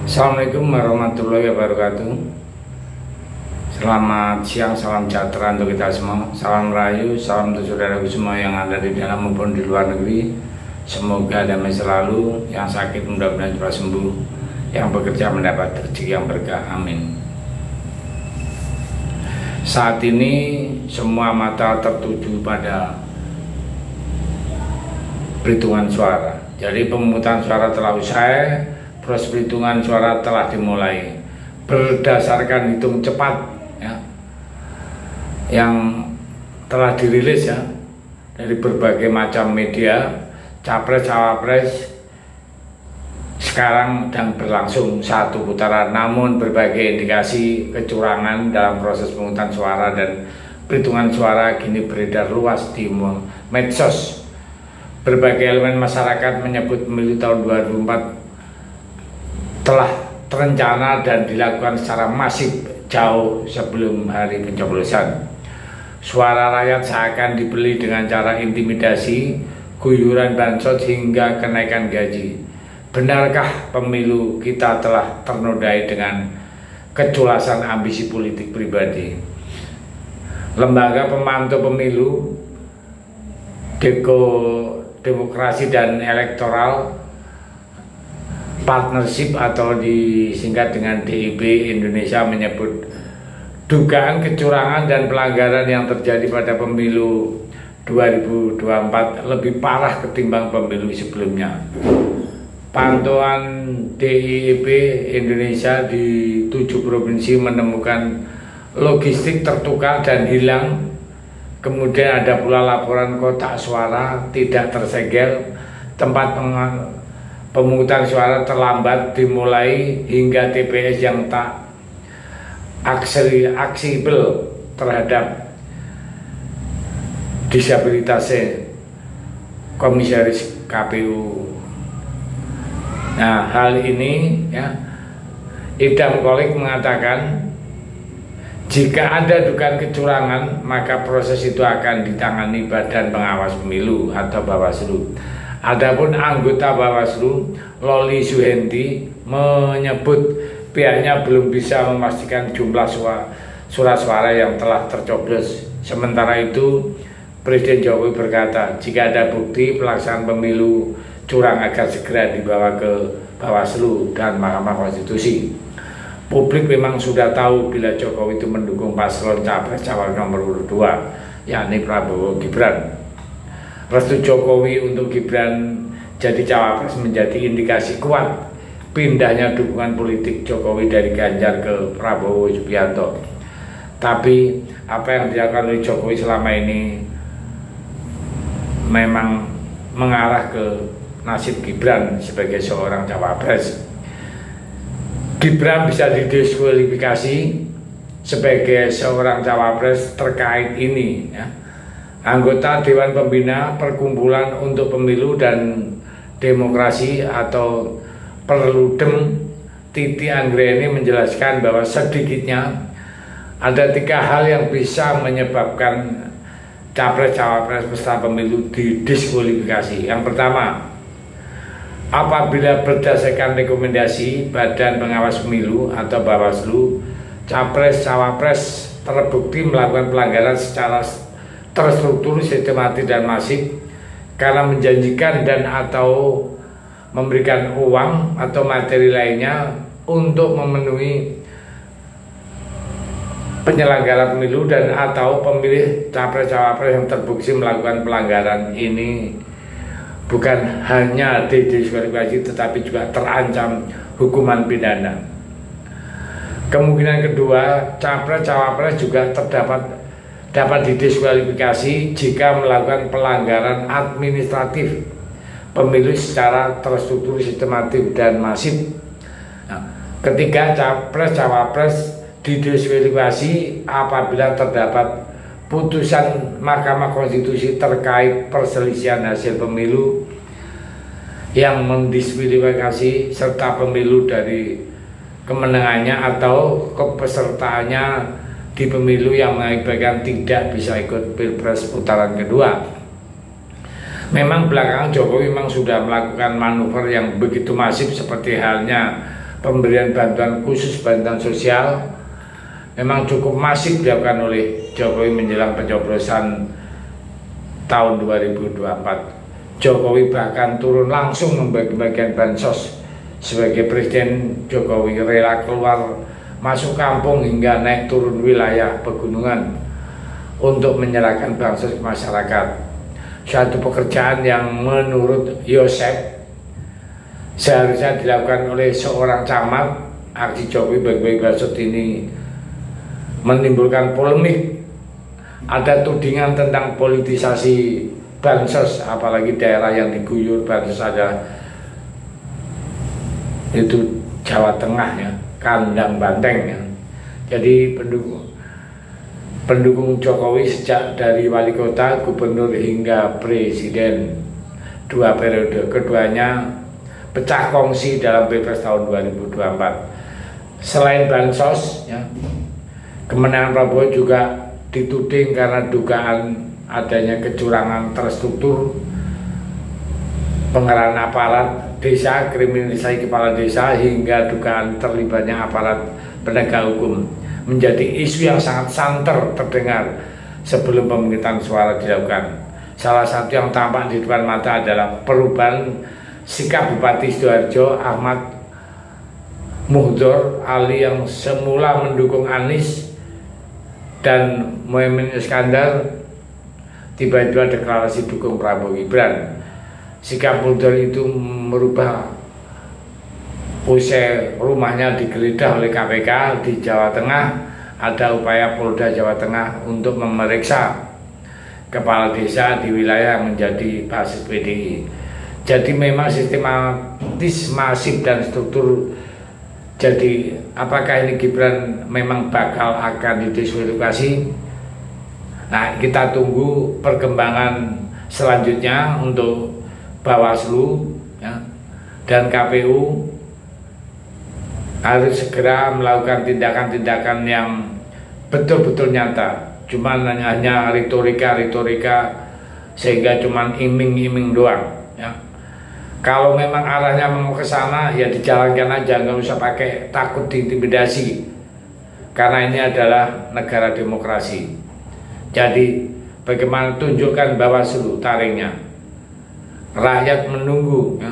Assalamualaikum warahmatullahi wabarakatuh. Selamat siang, salam sejahtera untuk kita semua. Salam rayu, salam untuk saudaraku semua yang ada di dalam maupun di luar negeri. Semoga damai selalu, yang sakit mudah-mudahan cepat sembuh, yang bekerja mendapat rezeki yang berkah, amin. Saat ini semua mata tertuju pada perhitungan suara. Jadi pemungutan suara telah usai, proses perhitungan suara telah dimulai berdasarkan hitung cepat ya, yang telah dirilis ya dari berbagai macam media. Capres cawapres sekarang sedang berlangsung satu putaran, namun berbagai indikasi kecurangan dalam proses pemungutan suara dan perhitungan suara kini beredar luas di medsos. Berbagai elemen masyarakat menyebut pemilu tahun 2004 telah terencana dan dilakukan secara masif jauh sebelum hari pencoblosan. Suara rakyat seakan dibeli dengan cara intimidasi, guyuran bansos hingga kenaikan gaji. Benarkah pemilu kita telah ternodai dengan keculasan ambisi politik pribadi? Lembaga pemantau pemilu, Demokrasi dan Elektoral Partnership atau disingkat dengan DIP Indonesia menyebut dugaan kecurangan dan pelanggaran yang terjadi pada pemilu 2024 lebih parah ketimbang pemilu sebelumnya. Pantauan DIP Indonesia di 7 provinsi menemukan logistik tertukar dan hilang. Kemudian ada pula laporan kotak suara tidak tersegel, tempat pemungutan suara terlambat dimulai, hingga TPS yang tak aksesibel terhadap disabilitasnya komisaris KPU. Nah, hal ini ya, Idam Kolik mengatakan jika ada dugaan kecurangan, maka proses itu akan ditangani Badan Pengawas Pemilu atau Bawaslu. Adapun anggota Bawaslu, Loli Suhenti, menyebut pihaknya belum bisa memastikan jumlah surat suara yang telah tercoblos. Sementara itu, Presiden Jokowi berkata, jika ada bukti pelaksanaan pemilu curang akan segera dibawa ke Bawaslu dan Mahkamah Konstitusi. Publik memang sudah tahu bila Jokowi itu mendukung paslon capres cawapres nomor urut 2, yakni Prabowo Gibran. Restu Jokowi untuk Gibran jadi cawapres menjadi indikasi kuat pindahnya dukungan politik Jokowi dari Ganjar ke Prabowo Subianto. Tapi apa yang dilakukan oleh Jokowi selama ini memang mengarah ke nasib Gibran sebagai seorang cawapres. Gibran bisa didiskualifikasi sebagai seorang cawapres terkait ini ya. Anggota Dewan Pembina Perkumpulan untuk Pemilu dan Demokrasi atau Perludem, Titi Anggreni menjelaskan bahwa sedikitnya ada 3 hal yang bisa menyebabkan capres-cawapres peserta pemilu didiskualifikasi. Yang pertama, apabila berdasarkan rekomendasi Badan Pengawas Pemilu atau Bawaslu, capres-cawapres terbukti melakukan pelanggaran secara terstruktur, sistematis dan masif karena menjanjikan dan atau memberikan uang atau materi lainnya untuk memenuhi penyelenggara pemilu dan atau pemilih capres-cawapres yang terbukti melakukan pelanggaran ini bukan hanya didiskualifikasi tetapi juga terancam hukuman pidana. Kemungkinan kedua, capres-cawapres juga dapat didiskualifikasi jika melakukan pelanggaran administratif pemilu secara terstruktur, sistematis dan masif. Nah, ketiga, capres-cawapres didiskualifikasi apabila terdapat putusan Mahkamah Konstitusi terkait perselisihan hasil pemilu yang mendiskualifikasi serta pemilu dari kemenangannya atau kepesertaannya di pemilu yang mengakibatkan tidak bisa ikut Pilpres putaran kedua. Memang belakangan Jokowi memang sudah melakukan manuver yang begitu masif seperti halnya pemberian bantuan khusus, bantuan sosial memang cukup masif dilakukan oleh Jokowi menjelang pencoblosan tahun 2024. Jokowi bahkan turun langsung membagi-bagikan bansos. Sebagai Presiden, Jokowi rela keluar masuk kampung hingga naik turun wilayah pegunungan untuk menyerahkan bansos ke masyarakat. Suatu pekerjaan yang menurut Yosef seharusnya dilakukan oleh seorang camat. Aksi Jokowi bagi-bagi bansos ini menimbulkan polemik. Ada tudingan tentang politisasi bansos, apalagi daerah yang diguyur bansos ada itu Jawa Tengah ya, kandang banteng ya. Jadi pendukung Jokowi sejak dari wali kota, gubernur hingga presiden 2 periode, keduanya pecah kongsi dalam Pilpres tahun 2024. Selain bansos ya, kemenangan Prabowo juga dituding karena dugaan adanya kecurangan terstruktur, pengerahan aparat desa, kriminalisasi kepala desa, hingga dugaan terlibatnya aparat penegak hukum menjadi isu yang sangat santer terdengar sebelum pemungutan suara dilakukan. Salah satu yang tampak di depan mata adalah perubahan sikap Bupati Sidoarjo Ahmad Muhdor Ali yang semula mendukung Anies dan Muhaimin Iskandar tiba-tiba deklarasi dukung Prabowo Gibran. Sikap Muhdor itu merubah usai rumahnya digeledah oleh KPK di Jawa Tengah. Ada upaya Polda Jawa Tengah untuk memeriksa kepala desa di wilayah yang menjadi basis PDI. Jadi memang sistematis, masif dan struktur. Jadi apakah ini Gibran memang bakal akan didiskualifikasi? Nah, kita tunggu perkembangan selanjutnya untuk Bawaslu ya, dan KPU harus segera melakukan tindakan-tindakan yang betul-betul nyata. Cuman hanya retorika sehingga cuman iming-iming doang ya. Kalau memang arahnya mau ke sana ya dijalankan aja, nggak usah pakai takut diintimidasi, karena ini adalah negara demokrasi. Jadi bagaimana tunjukkan Bawaslu taringnya, rakyat menunggu ya,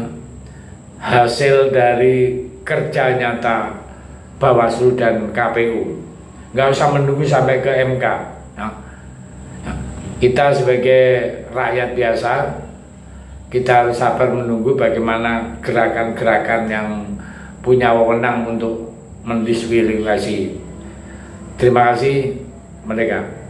hasil dari kerja nyata Bawaslu dan KPU. Nggak usah menunggu sampai ke MK ya. Kita sebagai rakyat biasa, kita harus sabar menunggu bagaimana gerakan-gerakan yang punya wewenang untuk mendiskualifikasi. Terima kasih, Merdeka.